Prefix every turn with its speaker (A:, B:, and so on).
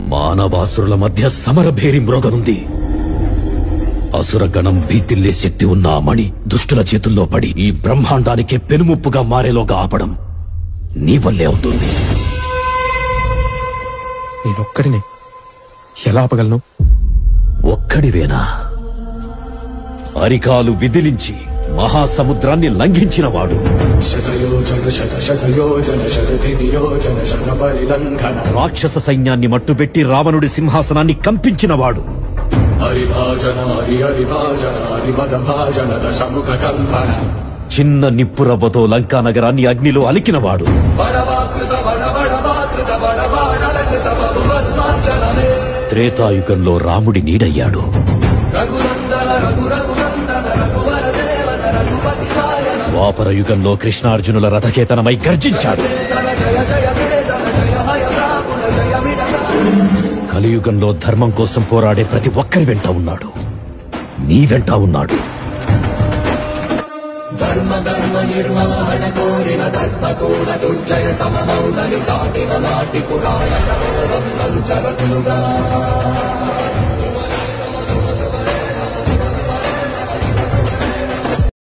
A: మానవాసురుల మధ్య సమరభేరి మ్రోగనుంది. అసురగణం భీతిల్లే శక్తి ఉన్న ఆ మణి దుష్టుల చేతుల్లో పడి ఈ బ్రహ్మాండానికే పెనుముప్పుగా మారేలోగా ఆపడం నీ వల్లే అవుతుంది.
B: నేనొక్కడినే ఎలా ఆపగలను?
A: ఒక్కడివేనా? అరికాలు విదిలించి మహాసముద్రాన్ని లంఘించినవాడు, రాక్షస సైన్యాన్ని మట్టుబెట్టి రావణుడి సింహాసనాన్ని కంపించినవాడు, చిన్న నిప్పురవ్వతో లంకా నగరాన్ని అగ్నిలో అలికినవాడు, త్రేతాయుగంలో రాముడి నీడయ్యాడు, ద్వాపర యుగంలో కృష్ణార్జునుల రథకేతనమై గర్జించాడు, కలియుగంలో ధర్మం కోసం పోరాడే ప్రతి ఒక్కరి వెంట ఉన్నాడు. నీ వెంట ఉన్నాడు. ధర్మ ధర్మ నిర్వహణ కోరిన ధర్మకూడ దుర్జయ సమమౌలని చాటిన నాటి పురాణ జగత్తులుగా